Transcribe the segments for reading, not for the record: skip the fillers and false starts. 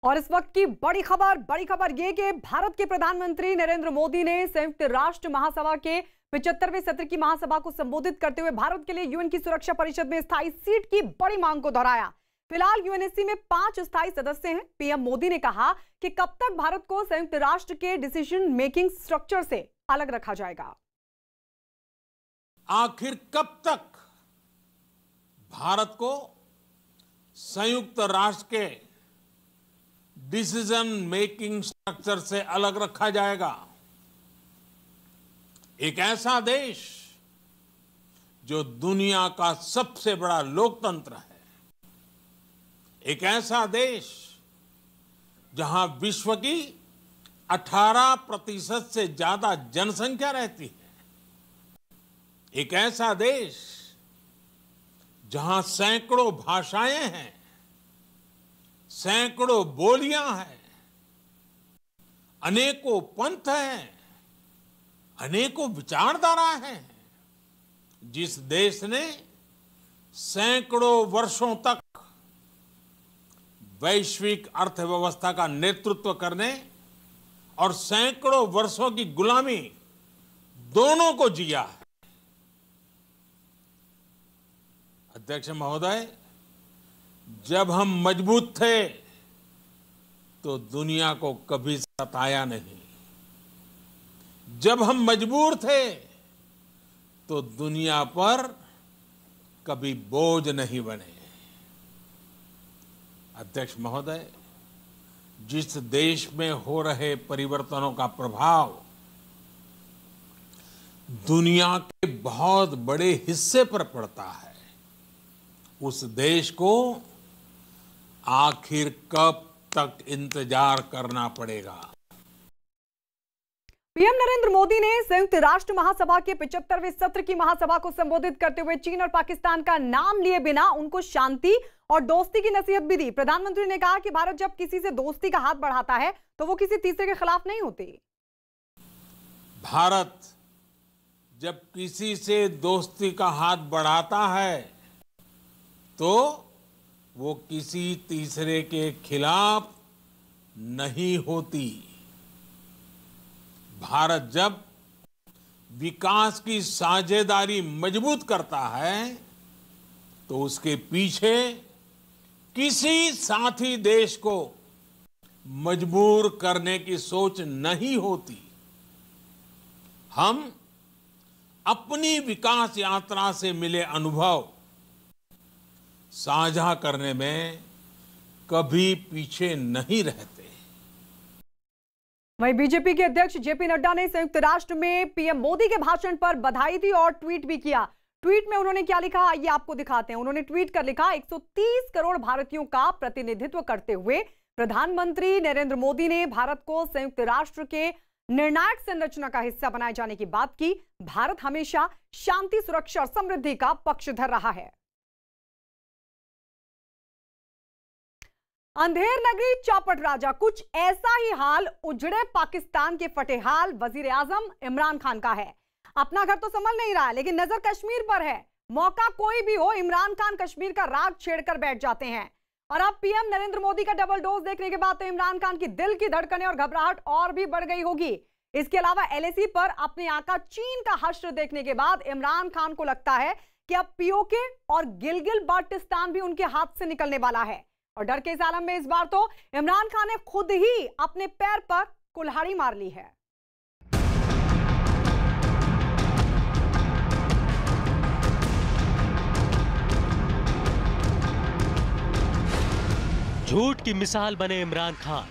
और इस वक्त की बड़ी खबर ये कि भारत के प्रधानमंत्री नरेंद्र मोदी ने संयुक्त राष्ट्र महासभा के 75वें सत्र की महासभा को संबोधित करते हुए भारत के लिए यूएन की सुरक्षा परिषद में स्थायी सीट की बड़ी मांग को दोहराया। फिलहाल यूएनएससी में 5 स्थायी सदस्य हैं। पीएम मोदी ने कहा कि कब तक भारत को संयुक्त राष्ट्र के डिसीजन मेकिंग स्ट्रक्चर से अलग रखा जाएगा। आखिर कब तक भारत को संयुक्त राष्ट्र के डिसीजन मेकिंग स्ट्रक्चर से अलग रखा जाएगा। एक ऐसा देश जो दुनिया का सबसे बड़ा लोकतंत्र है, एक ऐसा देश जहां विश्व की 18% से ज्यादा जनसंख्या रहती है, एक ऐसा देश जहां सैकड़ों भाषाएं हैं, सैकड़ों बोलियां हैं, अनेकों पंथ हैं, अनेकों विचारधारा हैं, जिस देश ने सैकड़ों वर्षों तक वैश्विक अर्थव्यवस्था का नेतृत्व करने और सैकड़ों वर्षों की गुलामी दोनों को जिया है। अध्यक्ष महोदय, जब हम मजबूत थे तो दुनिया को कभी सताया नहीं, जब हम मजबूर थे तो दुनिया पर कभी बोझ नहीं बने। अध्यक्ष महोदय, जिस देश में हो रहे परिवर्तनों का प्रभाव दुनिया के बहुत बड़े हिस्से पर पड़ता है, उस देश को आखिर कब तक इंतजार करना पड़ेगा। पीएम नरेंद्र मोदी ने संयुक्त राष्ट्र महासभा के 75वें सत्र की महासभा को संबोधित करते हुए चीन और पाकिस्तान का नाम लिए बिना उनको शांति और दोस्ती की नसीहत भी दी। प्रधानमंत्री ने कहा कि भारत जब किसी से दोस्ती का हाथ बढ़ाता है तो वो किसी तीसरे के खिलाफ नहीं होती। भारत जब किसी से दोस्ती का हाथ बढ़ाता है तो वो किसी तीसरे के खिलाफ नहीं होती। भारत जब विकास की साझेदारी मजबूत करता है तो उसके पीछे किसी साथी देश को मजबूर करने की सोच नहीं होती। हम अपनी विकास यात्रा से मिले अनुभव साझा करने में कभी पीछे नहीं रहते। वहीं बीजेपी के अध्यक्ष जेपी नड्डा ने संयुक्त राष्ट्र में पीएम मोदी के भाषण पर बधाई दी और ट्वीट भी किया। ट्वीट में उन्होंने क्या लिखा, आइए आपको दिखाते हैं। उन्होंने ट्वीट कर लिखा, 130 करोड़ भारतीयों का प्रतिनिधित्व करते हुए प्रधानमंत्री नरेंद्र मोदी ने भारत को संयुक्त राष्ट्र के निर्णायक संरचना का हिस्सा बनाए जाने की बात की। भारत हमेशा शांति, सुरक्षा और समृद्धि का पक्षधर रहा है। अंधेर नगरी चौपट राजा, कुछ ऐसा ही हाल उजड़े पाकिस्तान के फटेहाल वजीर आजम इमरान खान का है। अपना घर तो संभल नहीं रहा, लेकिन नजर कश्मीर पर है। मौका कोई भी हो, इमरान खान कश्मीर का राग छेड़कर बैठ जाते हैं। और अब पीएम नरेंद्र मोदी का डबल डोज देखने के बाद तो इमरान खान की दिल की धड़कनें और घबराहट और भी बढ़ गई होगी। इसके अलावा एलएसी पर अपने आका चीन का हश्र देखने के बाद इमरान खान को लगता है कि अब पीओके और गिलगिल बाल्टिस्तान भी उनके हाथ से निकलने वाला है। और डर के इस आलम में इस बार तो इमरान खान ने खुद ही अपने पैर पर कुल्हाड़ी मार ली है। झूठ की मिसाल बने इमरान खान।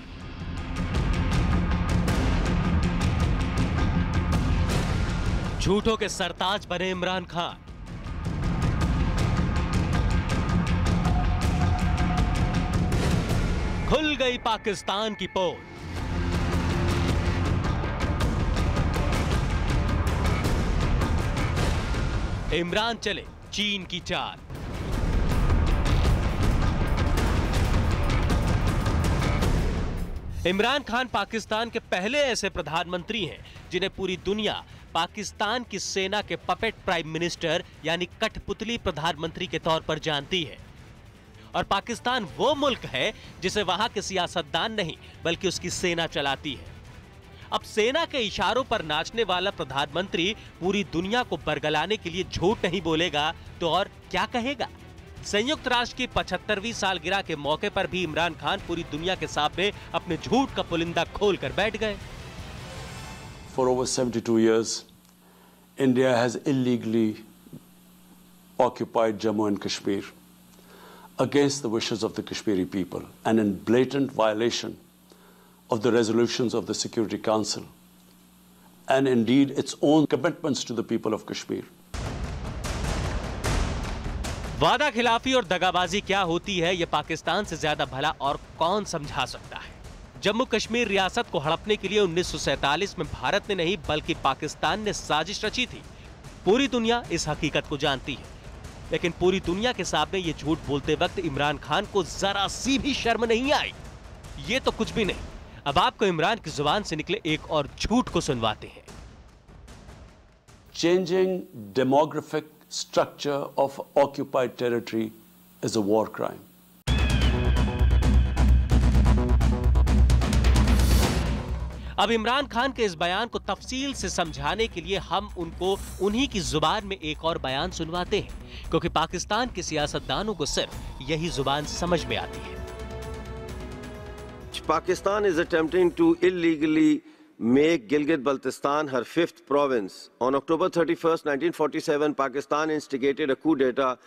झूठों के सरताज बने इमरान खान। खुल गई पाकिस्तान की पोल। इमरान चले चीन की चाल। इमरान खान पाकिस्तान के पहले ऐसे प्रधानमंत्री हैं जिन्हें पूरी दुनिया पाकिस्तान की सेना के पपेट प्राइम मिनिस्टर यानी कठपुतली प्रधानमंत्री के तौर पर जानती है। और पाकिस्तान वो मुल्क है जिसे वहां के सियासतदान नहीं बल्कि उसकी सेना चलाती है। अब सेना के इशारों पर नाचने वाला प्रधानमंत्री पूरी दुनिया को बरगलाने के लिए झूठ नहीं बोलेगा तो और क्या कहेगा? संयुक्त राष्ट्र की 75वीं सालगिरह के मौके पर भी इमरान खान पूरी दुनिया के सामने अपने झूठ का पुलिंदा खोलकर बैठ गए। For over 72 years, India has illegally occupied Jammu and Kashmir against the wishes of the Kashmiri people and in blatant violation of the resolutions of the Security Council and indeed its own commitments to the people of Kashmir. वादा खिलाफी और दगाबाजी क्या होती है ये पाकिस्तान से ज्यादा भला और कौन समझा सकता है। जम्मू कश्मीर रियासत को हड़पने के लिए 1947 में भारत ने नहीं बल्कि पाकिस्तान ने साजिश रची थी। पूरी दुनिया इस हकीकत को जानती है, लेकिन पूरी दुनिया के सामने ये झूठ बोलते वक्त इमरान खान को जरा सी भी शर्म नहीं आई। ये तो कुछ भी नहीं। अब आपको इमरान की जुबान से निकले एक और झूठ को सुनवाते हैं। Changing demographic structure of occupied territory is a war crime. अब इमरान खान के इस बयान को तफसील से समझाने के लिए हम उनको उन्हीं की जुबान में एक और बयान सुनवाते हैं, क्योंकि पाकिस्तान के सियासतदानों को सिर्फ यही जुबान समझ में आती है। Pakistan is attempting to illegally make Gilgit-Baltistan her 5th province. On October 31st, 1947, Pakistan instigated a coup d'etat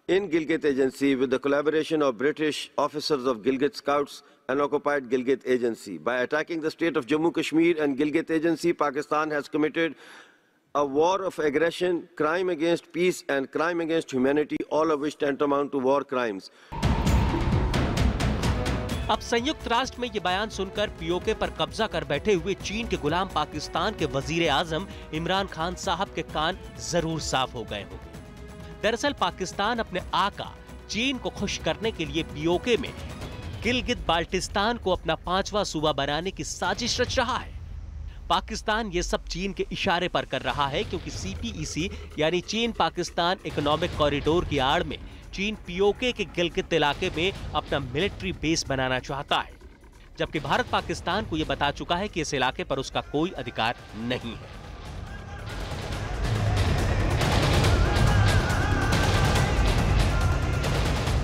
in Gilgit Agency with the collaboration of British officers of Gilgit Scouts and occupied Gilgit Agency. By attacking the state of Jammu Kashmir and Gilgit Agency, Pakistan has committed a war of aggression, crime against peace and crime against humanity, all of which tantamount to war crimes. अब संयुक्त राष्ट्र में ये बयान सुनकर PoK पर कब्जा कर बैठे हुए चीन के गुलाम पाकिस्तान के वजीर आजम इमरान खान साहब के कान जरूर साफ हो गए होंगे। दरअसल पाकिस्तान अपने आका चीन को खुश करने के लिए पीओके में गिलगित बाल्टिस्तान को अपना 5वां सूबा बनाने की साजिश रच रहा है। पाकिस्तान ये सब चीन के इशारे पर कर रहा है, क्योंकि सीपीईसी यानी चीन पाकिस्तान इकोनॉमिक कॉरिडोर की आड़ में चीन पीओके के गिलगित इलाके में अपना मिलिट्री बेस बनाना चाहता है, जबकि भारत पाकिस्तान को यह बता चुका है कि इस इलाके पर उसका कोई अधिकार नहीं है।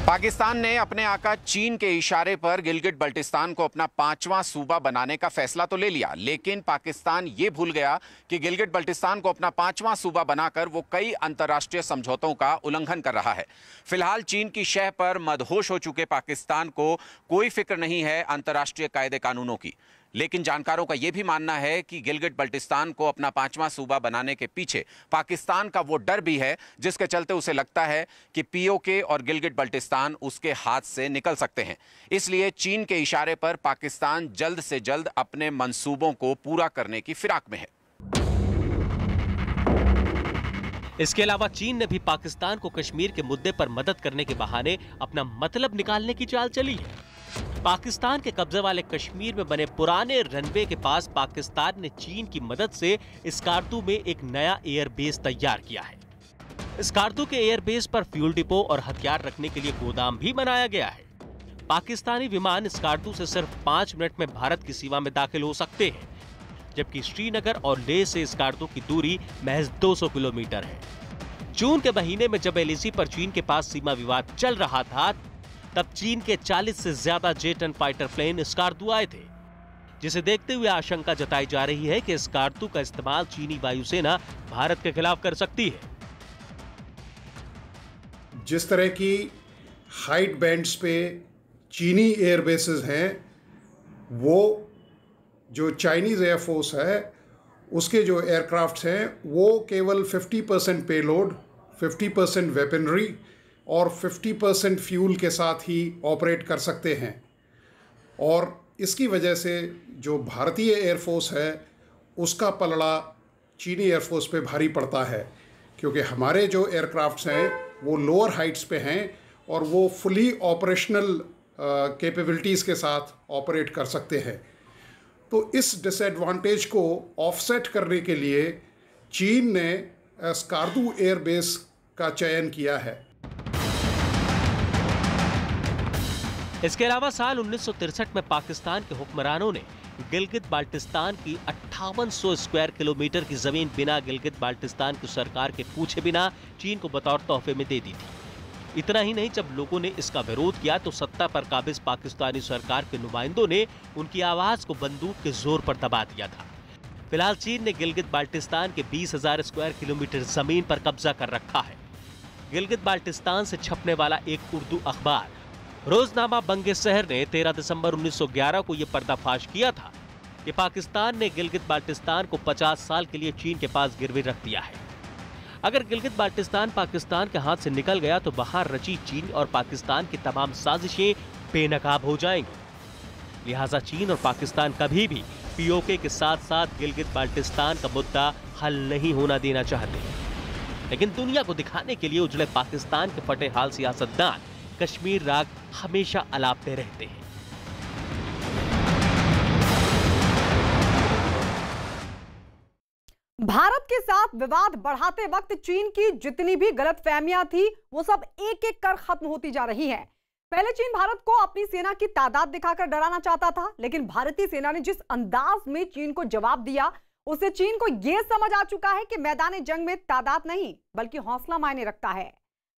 पाकिस्तान ने अपने आका चीन के इशारे पर गिलगिट बल्टिस्तान को अपना 5वां सूबा बनाने का फैसला तो ले लिया, लेकिन पाकिस्तान ये भूल गया कि गिलगिट बल्टिस्तान को अपना 5वां सूबा बनाकर वो कई अंतर्राष्ट्रीय समझौतों का उल्लंघन कर रहा है। फिलहाल चीन की शह पर मदहोश हो चुके पाकिस्तान को कोई फिक्र नहीं है अंतर्राष्ट्रीय कायदे कानूनों की, लेकिन जानकारों का यह भी मानना है कि गिलगिट बल्टिस्तान को अपना 5वां सूबा बनाने के पीछे पाकिस्तान का वो डर भी है, जिसके चलते उसे लगता है कि पीओके और गिलगिट बल्टिस्तान उसके हाथ से निकल सकते हैं। इसलिए चीन के इशारे पर पाकिस्तान जल्द से जल्द अपने मंसूबों को पूरा करने की फिराक में है। इसके अलावा चीन ने भी पाकिस्तान को कश्मीर के मुद्दे पर मदद करने के बहाने अपना मतलब निकालने की चाल चली है। पाकिस्तान के कब्जे वाले कश्मीर में बने पुराने रनवे के पास पाकिस्तान ने चीन की मदद से स्कार्दू में एक नया एयरबेस तैयार किया है। स्कार्दू के एयरबेस पर फ्यूल डिपो और हथियार रखने के लिए गोदाम भी बनाया गया है। पाकिस्तानी विमान स्कार्दू से सिर्फ 5 मिनट में भारत की सीमा में दाखिल हो सकते हैं, जबकि श्रीनगर और लेह से स्कार्दू की दूरी महज 200 किलोमीटर है। जून के महीने में जब एलएसी पर चीन के पास सीमा विवाद चल रहा था, तब चीन के 40 से ज्यादा J-10 फाइटर प्लेन स्कार्दू आए थे, जिसे देखते हुए आशंका जताई जा रही है कि स्कार्दू का इस्तेमाल चीनी वायुसेना भारत के खिलाफ कर सकती है। जिस तरह की हाइट बैंड्स पे चीनी एयरबेसेस हैं, वो जो चाइनीज एयरफोर्स है उसके जो एयरक्राफ्ट्स हैं वो केवल 50% पेलोड, 50% वेपनरी और 50% फ्यूल के साथ ही ऑपरेट कर सकते हैं। और इसकी वजह से जो भारतीय एयरफोर्स है उसका पलड़ा चीनी एयरफोर्स पे भारी पड़ता है, क्योंकि हमारे जो एयरक्राफ्ट्स हैं वो लोअर हाइट्स पे हैं और वो फुली ऑपरेशनल कैपेबिलिटीज़ के साथ ऑपरेट कर सकते हैं। तो इस डिसएडवांटेज को ऑफसेट करने के लिए चीन ने स्कार्दू एयरबेस का चयन किया है। इसके अलावा साल 1963 में पाकिस्तान के हुक्मरानों ने गिलगित बाल्टिस्तान की 5800 स्क्वायर किलोमीटर की जमीन बिना गिलगित बाल्टिस्तान की सरकार के पूछे बिना चीन को बतौर तोहफे में दे दी थी। इतना ही नहीं, जब लोगों ने इसका विरोध किया तो सत्ता पर काबिज पाकिस्तानी सरकार के नुमाइंदों ने उनकी आवाज को बंदूक के जोर पर दबा दिया था। फिलहाल चीन ने गिलगित बाल्टिस्तान के 20,000 स्क्वायर किलोमीटर जमीन पर कब्जा कर रखा है। गिलगित बाल्टिस्तान से छपने वाला एक उर्दू अखबार रोजनामा बंगे शहर ने 13 दिसंबर 1911 को यह पर्दाफाश किया था कि पाकिस्तान ने गिलगित बाल्टिस्तान को 50 साल के लिए चीन के पास गिरवी रख दिया है। अगर गिलगित बाल्टिस्तान पाकिस्तान के हाथ से निकल गया तो बाहर रची चीन और पाकिस्तान की तमाम साजिशें बेनकाब हो जाएंगी। लिहाजा चीन और पाकिस्तान कभी भी पीओके के साथ साथ गिलगित बाल्टिस्तान का मुद्दा हल नहीं होना देना चाहते, लेकिन दुनिया को दिखाने के लिए उजड़े पाकिस्तान के फटे हाल सियासतदान कश्मीर राग हमेशा अलापते रहते हैं। भारत के साथ विवाद बढ़ाते वक्त चीन की जितनी भी गलतफहमियां थी वो सब एक एक कर खत्म होती जा रही हैं। पहले चीन भारत को अपनी सेना की तादाद दिखाकर डराना चाहता था, लेकिन भारतीय सेना ने जिस अंदाज में चीन को जवाब दिया उससे चीन को यह समझ आ चुका है कि मैदान जंग में तादाद नहीं बल्कि हौसला मायने रखता है।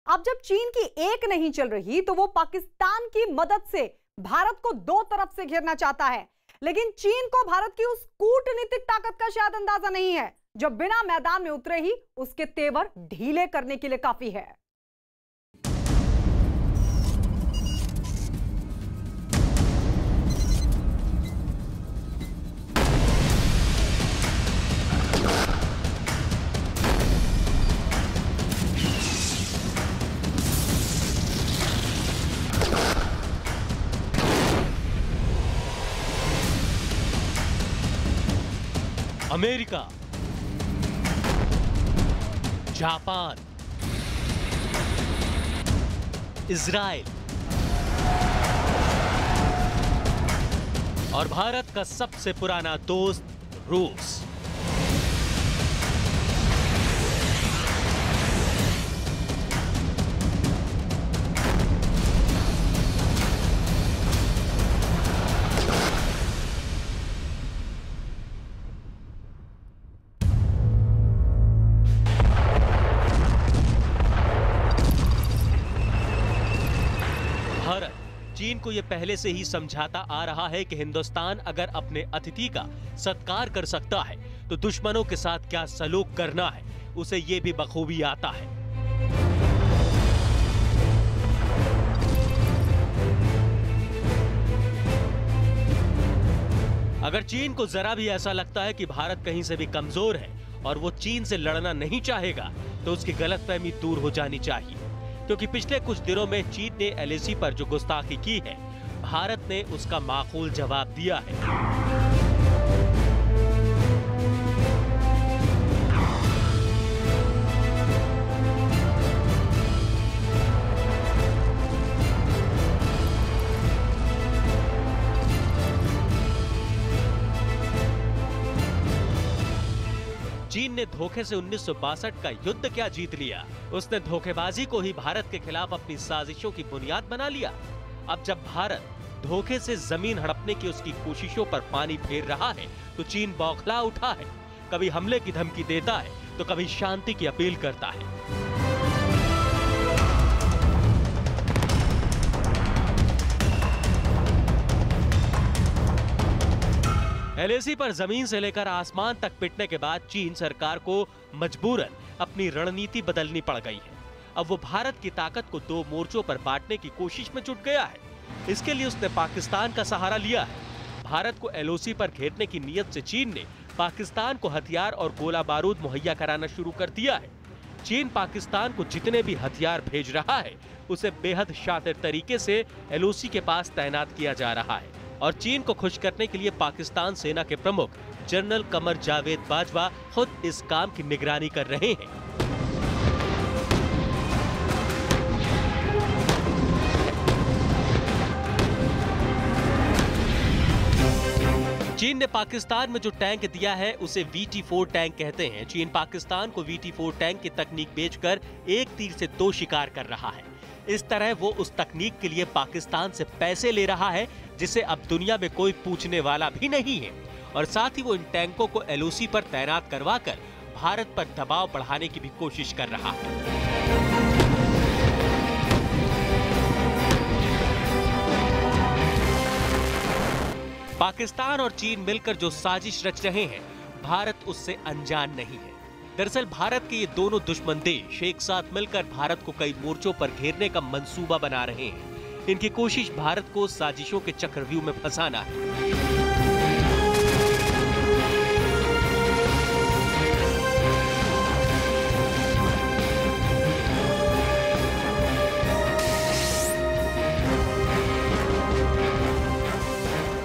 अब जब चीन की एक नहीं चल रही तो वो पाकिस्तान की मदद से भारत को दो तरफ से घेरना चाहता है, लेकिन चीन को भारत की उस कूटनीतिक ताकत का शायद अंदाजा नहीं है जो बिना मैदान में उतरे ही उसके तेवर ढीले करने के लिए काफी है। अमेरिका, जापान, इजराइल और भारत का सबसे पुराना दोस्त रूस। चीन को यह पहले से ही समझाता आ रहा है कि हिंदुस्तान अगर अपने अतिथि का सत्कार कर सकता है तो दुश्मनों के साथ क्या सलूक करना है उसे यह भी बखूबी आता है। अगर चीन को जरा भी ऐसा लगता है कि भारत कहीं से भी कमजोर है और वो चीन से लड़ना नहीं चाहेगा तो उसकी गलतफहमी दूर हो जानी चाहिए, क्योंकि पिछले कुछ दिनों में चीन ने एलएसी पर जो गुस्ताखी की है भारत ने उसका माकूल जवाब दिया है। चीन ने धोखे से 1962 का युद्ध क्या जीत लिया, उसने धोखेबाजी को ही भारत के खिलाफ अपनी साजिशों की बुनियाद बना लिया। अब जब भारत धोखे से जमीन हड़पने की उसकी कोशिशों पर पानी फेर रहा है तो चीन बौखला उठा है, कभी हमले की धमकी देता है तो कभी शांति की अपील करता है। एलएसी पर जमीन से लेकर आसमान तक पिटने के बाद चीन सरकार को मजबूरन अपनी रणनीति बदलनी पड़ गई है। अब वो भारत की ताकत को दो मोर्चों पर बांटने की कोशिश में जुट गया है। इसके लिए उसने पाकिस्तान का सहारा लिया है। भारत को एलओसी पर घेरने की नीयत से चीन ने पाकिस्तान को हथियार और गोला बारूद मुहैया कराना शुरू कर दिया है। चीन पाकिस्तान को जितने भी हथियार भेज रहा है उसे बेहद शातिर तरीके से एलओसी के पास तैनात किया जा रहा है और चीन को खुश करने के लिए पाकिस्तान सेना के प्रमुख जनरल कमर जावेद बाजवा खुद इस काम की निगरानी कर रहे हैं। चीन ने पाकिस्तान में जो टैंक दिया है उसे VT4 टैंक कहते हैं। चीन पाकिस्तान को VT4 टैंक की तकनीक बेचकर एक तीर से दो शिकार कर रहा है। इस तरह वो उस तकनीक के लिए पाकिस्तान से पैसे ले रहा है जिसे अब दुनिया में कोई पूछने वाला भी नहीं है, और साथ ही वो इन टैंकों को LOC पर तैनात करवाकर भारत पर दबाव बढ़ाने की भी कोशिश कर रहा है। पाकिस्तान और चीन मिलकर जो साजिश रच रहे हैं, भारत उससे अनजान नहीं है। दरअसल भारत के ये दोनों दुश्मन देश एक साथ मिलकर भारत को कई मोर्चों पर घेरने का मंसूबा बना रहे हैं। इनकी कोशिश भारत को साजिशों के चक्रव्यूह में फंसाना है।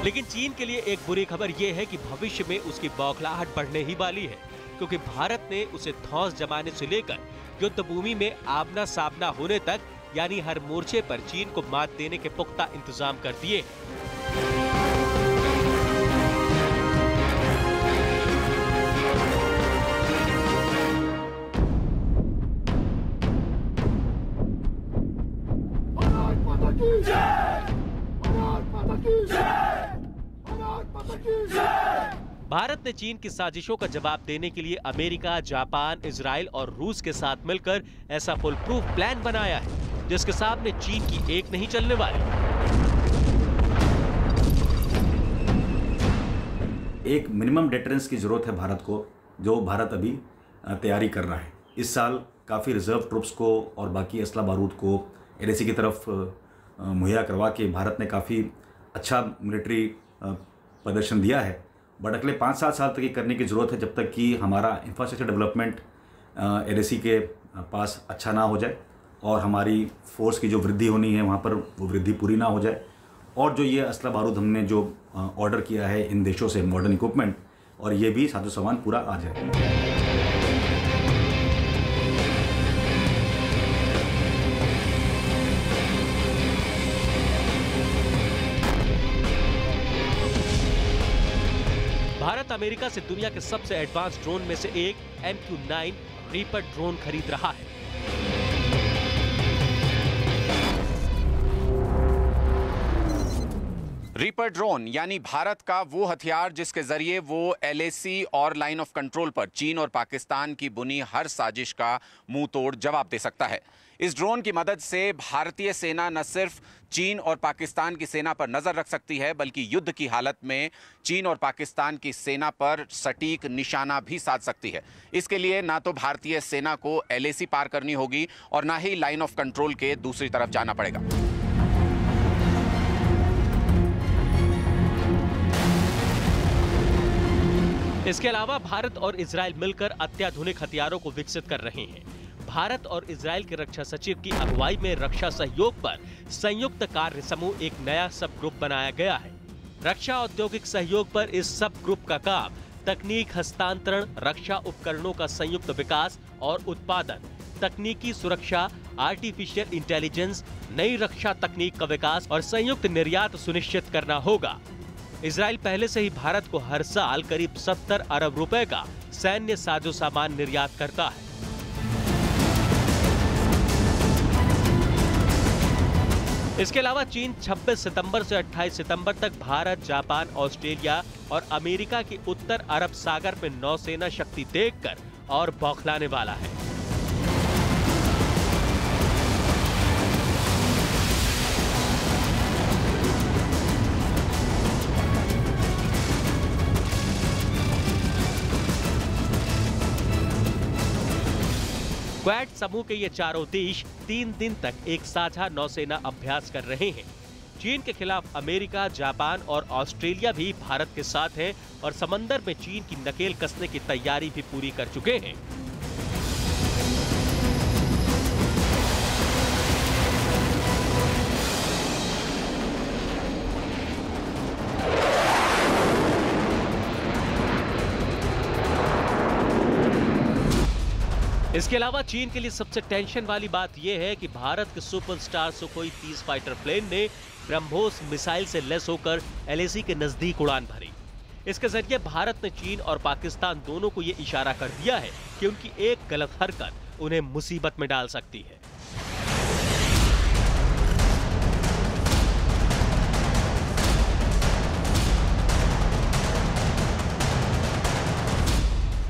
लेकिन चीन के लिए एक बुरी खबर यह है कि भविष्य में उसकी बौखलाहट बढ़ने ही वाली है, क्योंकि भारत ने उसे धौंस जमाने से लेकर युद्ध भूमि में आमना सामना होने तक, यानी हर मोर्चे पर चीन को मात देने के पुख्ता इंतजाम कर दिए। भारत ने चीन की साजिशों का जवाब देने के लिए अमेरिका, जापान, इजराइल और रूस के साथ मिलकर ऐसा फुल प्रूफ प्लान बनाया है जिसके सामने चीन की एक नहीं चलने वाली। एक मिनिमम डिटरेंस की जरूरत है भारत को, जो भारत अभी तैयारी कर रहा है। इस साल काफ़ी रिजर्व ट्रुप्स को और बाकी असला बारूद को LAC की तरफ मुहैया करवा के भारत ने काफ़ी अच्छा मिलिट्री प्रदर्शन दिया है, बट अगले 5-7 साल तक ये करने की ज़रूरत है, जब तक कि हमारा इंफ्रास्ट्रक्चर डेवलपमेंट LAC के पास अच्छा ना हो जाए और हमारी फोर्स की जो वृद्धि होनी है वहाँ पर वो वृद्धि पूरी ना हो जाए, और जो ये असला बारूद हमने जो ऑर्डर किया है इन देशों से, मॉडर्न इक्विपमेंट, और ये भी साजो सामान पूरा आ जाए। भारत अमेरिका से दुनिया के सबसे एडवांस ड्रोन में से एक MQ-9 रीपर ड्रोन खरीद रहा है। रीपर ड्रोन यानी भारत का वो हथियार जिसके जरिए वो LAC और लाइन ऑफ कंट्रोल पर चीन और पाकिस्तान की बुनी हर साजिश का मुंह तोड़ जवाब दे सकता है। इस ड्रोन की मदद से भारतीय सेना न सिर्फ चीन और पाकिस्तान की सेना पर नजर रख सकती है, बल्कि युद्ध की हालत में चीन और पाकिस्तान की सेना पर सटीक निशाना भी साध सकती है। इसके लिए ना तो भारतीय सेना को LAC पार करनी होगी और ना ही लाइन ऑफ कंट्रोल के दूसरी तरफ जाना पड़ेगा। इसके अलावा भारत और इजराइल मिलकर अत्याधुनिक हथियारों को विकसित कर रहे हैं। भारत और इजराइल के रक्षा सचिव की अगुवाई में रक्षा सहयोग पर संयुक्त कार्य समूह एक नया सब ग्रुप बनाया गया है। रक्षा औद्योगिक सहयोग पर इस सब ग्रुप का काम तकनीक हस्तांतरण, रक्षा उपकरणों का संयुक्त विकास और उत्पादन, तकनीकी सुरक्षा, आर्टिफिशियल इंटेलिजेंस, नई रक्षा तकनीक का विकास और संयुक्त निर्यात सुनिश्चित करना होगा। इजराइल पहले से ही भारत को हर साल करीब 70 अरब रुपए का सैन्य साजो सामान निर्यात करता है। इसके अलावा चीन 26 सितंबर से 28 सितंबर तक भारत, जापान, ऑस्ट्रेलिया और अमेरिका की उत्तर अरब सागर में नौसेना शक्ति देखकर और बौखलाने वाला है। क्वाड समूह के ये चारों देश 3 दिन तक एक साझा नौसेना अभ्यास कर रहे हैं। चीन के खिलाफ अमेरिका, जापान और ऑस्ट्रेलिया भी भारत के साथ हैं और समंदर में चीन की नकेल कसने की तैयारी भी पूरी कर चुके हैं। इसके अलावा चीन के लिए सबसे टेंशन वाली बात यह है कि भारत के सुपरस्टार सुखोई 30 फाइटर प्लेन ने ब्रह्मोस मिसाइल से लैस होकर LAC के नजदीक उड़ान भरी। इसके जरिए भारत ने चीन और पाकिस्तान दोनों को यह इशारा कर दिया है कि उनकी एक गलत हरकत उन्हें मुसीबत में डाल सकती है।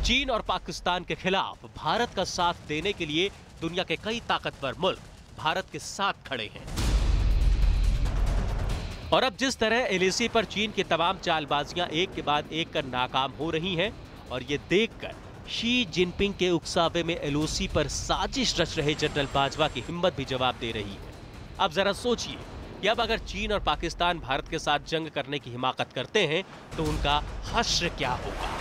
चीन और पाकिस्तान के खिलाफ भारत का साथ देने के लिए दुनिया के कई ताकतवर मुल्क भारत के साथ खड़े हैं। और अब जिस तरह एलएसी पर चीन की तमाम चालबाजियां एक के बाद एक कर नाकाम हो रही हैं और ये देखकर शी जिनपिंग के उकसावे में एलओसी पर साजिश रच रहे जनरल बाजवा की हिम्मत भी जवाब दे रही है। अब जरा सोचिए कि अब अगर चीन और पाकिस्तान भारत के साथ जंग करने की हिमाकत करते हैं तो उनका हश्र क्या होगा।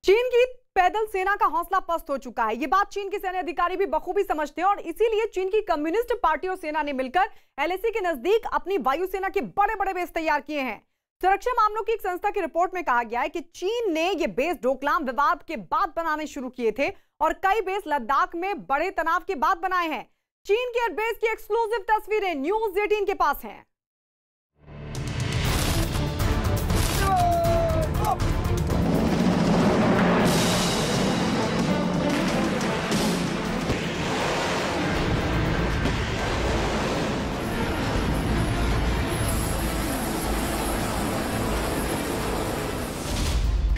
चीन की पैदल सेना का हौसला पस्त हो चुका है। ये बात चीन के सैन्य अधिकारी भी बखूबी समझते हैं और इसीलिए चीन की कम्युनिस्ट पार्टी और सेना ने मिलकर एलएसी के नजदीक अपनी वायुसेना के बड़े बड़े बेस तैयार किए हैं। सुरक्षा मामलों की एक संस्था की रिपोर्ट में कहा गया है कि चीन ने ये बेस डोकलाम विवाद के बाद बनाने शुरू किए थे और कई बेस लद्दाख में बड़े तनाव के बाद बनाए हैं। चीन के एयरबेस की एक्सक्लूसिव तस्वीरें न्यूज 18 के पास हैं।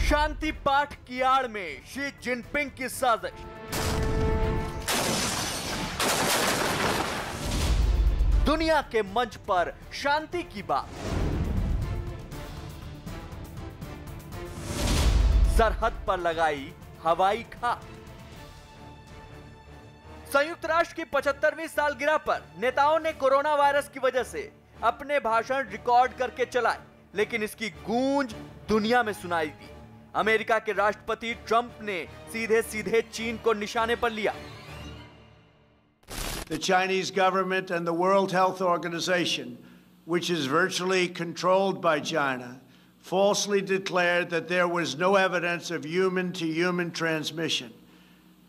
शांति पाठ की आड़ में शी जिनपिंग की साजिश। दुनिया के मंच पर शांति की बात। सरहद पर लगाई हवाई खाक। संयुक्त राष्ट्र की 75वीं सालगिरह पर नेताओं ने कोरोना वायरस की वजह से अपने भाषण रिकॉर्ड करके चलाए, लेकिन इसकी गूंज दुनिया में सुनाई दी। अमेरिका के राष्ट्रपति ट्रंप ने सीधे सीधे चीन को निशाने पर लिया। The Chinese government and the World Health Organization, which is virtually controlled by China, falsely declared that there was no evidence of human-to-human transmission.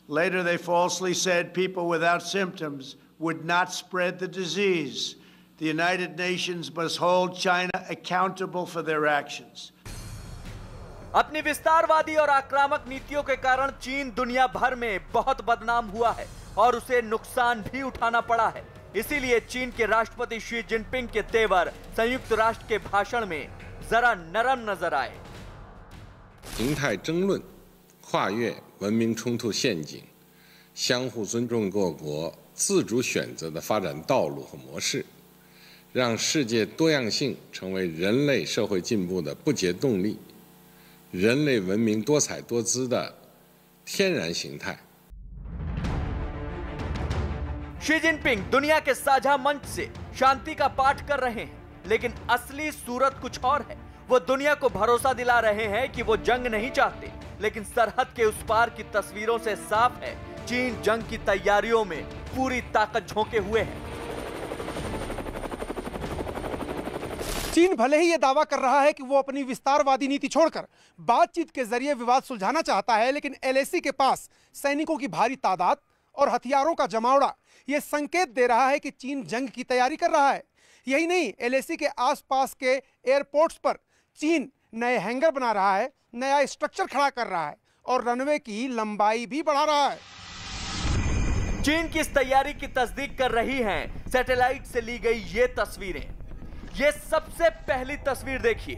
Later, they falsely said people without symptoms would not spread the disease. The United Nations must hold China accountable for their actions. अपनी विस्तारवादी और आक्रामक नीतियों के कारण चीन दुनिया भर में बहुत बदनाम हुआ है और उसे नुकसान भी उठाना पड़ा है। इसीलिए चीन के राष्ट्रपति शी जिनपिंग के तेवर संयुक्त राष्ट्र के भाषण में जरा नरम नजर आए। 形态争论跨越文明冲突陷阱，相互尊重各国自主选择的发展道路和模式，让世界多样性成为人类社会进步的不竭动力。 人类文明多彩多姿的天然形态。शी जिनपिंग दुनिया के साझा मंच से शांति का पाठ कर रहे हैं, लेकिन असली सूरत कुछ और है। वो दुनिया को भरोसा दिला रहे हैं कि वो जंग नहीं चाहते, लेकिन सरहद के उस पार की तस्वीरों से साफ है चीन जंग की तैयारियों में पूरी ताकत झोंके हुए है। चीन भले ही यह दावा कर रहा है कि वो अपनी विस्तारवादी नीति छोड़कर बातचीत के जरिए विवाद सुलझाना चाहता है, लेकिन एलएसी के पास सैनिकों की भारी तादाद और हथियारों का जमावड़ा यह संकेत दे रहा है कि चीन जंग की तैयारी कर रहा है। यही नहीं, एलएसी के आसपास के एयरपोर्ट्स पर चीन नए हैंगर बना रहा है, नया स्ट्रक्चर खड़ा कर रहा है और रनवे की लंबाई भी बढ़ा रहा है। चीन की इस तैयारी की तस्दीक कर रही हैं सैटेलाइट से ली गई ये तस्वीरें। ये सबसे पहली तस्वीर देखिए।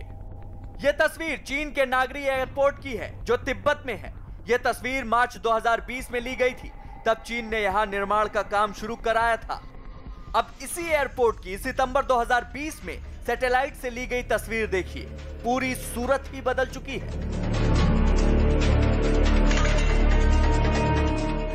ये तस्वीर चीन के नागरी एयरपोर्ट की है जो तिब्बत में है। ये तस्वीर मार्च 2020 में ली गई थी, तब चीन ने यहां निर्माण का काम शुरू कराया था। अब इसी एयरपोर्ट की सितंबर 2020 में सैटेलाइट से ली गई तस्वीर देखिए, पूरी सूरत ही बदल चुकी है।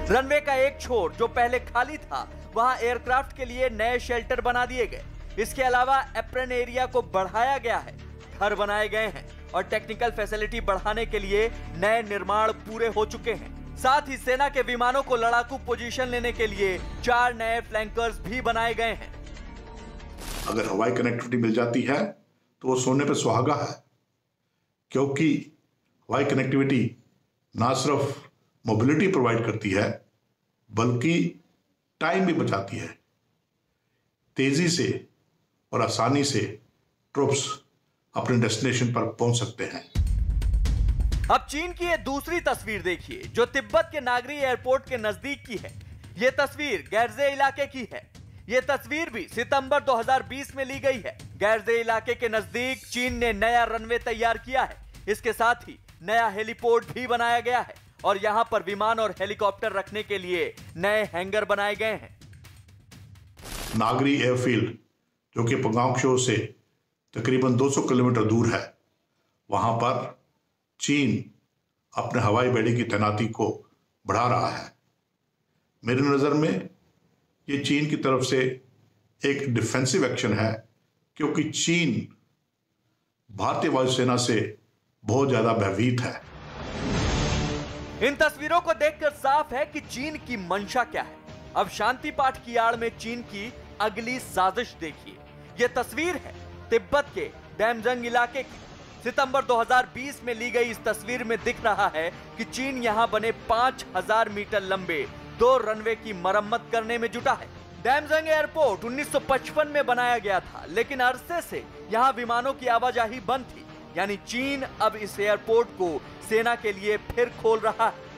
रनवे का एक छोर जो पहले खाली था, वहां एयरक्राफ्ट के लिए नए शेल्टर बना दिए गए। इसके अलावा एप्रन एरिया को बढ़ाया गया है, घर बनाए गए हैं और टेक्निकल फैसिलिटी बढ़ाने के लिए नए निर्माण पूरे हो चुके हैं। साथ ही सेना के विमानों को लड़ाकू पोजीशन लेने के लिए 4 नए फ्लैंकर्स भी बनाए गए हैं। अगर हवाई कनेक्टिविटी मिल जाती है तो वो सोने पे सुहागा है, क्योंकि हवाई कनेक्टिविटी ना सिर्फ मोबिलिटी प्रोवाइड करती है बल्कि टाइम भी बचाती है। तेजी से और आसानी से ट्रूप्स अपने डेस्टिनेशन पर पहुंच सकते हैं। अब चीन की ये दूसरी तस्वीर देखिए जो तिब्बत के नागरी एयरपोर्ट के नजदीक की है। ये तस्वीर गैरजे इलाके की है। ये तस्वीर भी सितंबर 2020 में ली गई है। गैरजे इलाके के नजदीक चीन ने नया रनवे तैयार किया है। इसके साथ ही नया हेलीपोर्ट भी बनाया गया है और यहां पर विमान और हेलीकॉप्टर रखने के लिए नए हैंगर बनाए गए हैं। नागरी एयरफील्ड जो कि पंगांगशो से तकरीबन 200 किलोमीटर दूर है, वहां पर चीन अपने हवाई बेड़े की तैनाती को बढ़ा रहा है। मेरी नज़र में ये चीन की तरफ से एक डिफेंसिव एक्शन है, क्योंकि चीन भारतीय वायुसेना से बहुत ज्यादा भयभीत है। इन तस्वीरों को देखकर साफ है कि चीन की मंशा क्या है। अब शांति पाठ की आड़ में चीन की अगली साजिश देखिए। यह तस्वीर है तिब्बत के डैमजंग इलाके की। सितंबर 2020 में ली गई इस तस्वीर में दिख रहा है कि चीन यहां बने 5000 मीटर लंबे 2 रनवे की मरम्मत करने में जुटा है। डैमजंग एयरपोर्ट 1955 में बनाया गया था, लेकिन अरसे से यहां विमानों की आवाजाही बंद थी। यानी चीन अब इस एयरपोर्ट को सेना के लिए फिर खोल रहा है।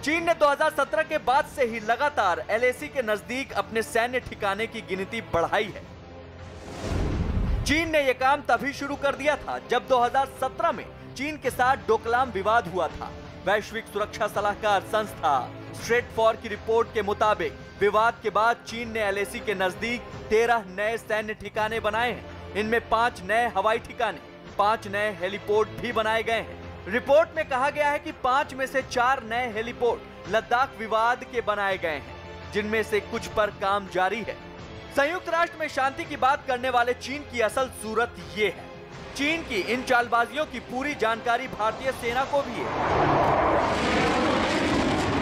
चीन ने 2017 के बाद से ही लगातार एलएसी के नजदीक अपने सैन्य ठिकाने की गिनती बढ़ाई है। चीन ने यह काम तभी शुरू कर दिया था जब 2017 में चीन के साथ डोकलाम विवाद हुआ था। वैश्विक सुरक्षा सलाहकार संस्था स्ट्रेटफॉर की रिपोर्ट के मुताबिक विवाद के बाद चीन ने एलएसी के नजदीक 13 नए सैन्य ठिकाने बनाए हैं। इनमें 5 नए हवाई ठिकाने, 5 नए हेलीपोर्ट भी बनाए गए हैं। रिपोर्ट में कहा गया है कि 5 में से 4 नए हेलीपोर्ट लद्दाख विवाद के बनाए गए हैं, जिनमें से कुछ पर काम जारी है। संयुक्त राष्ट्र में शांति की बात करने वाले चीन की असल सूरत ये है। चीन की इन चालबाजियों की पूरी जानकारी भारतीय सेना को भी है।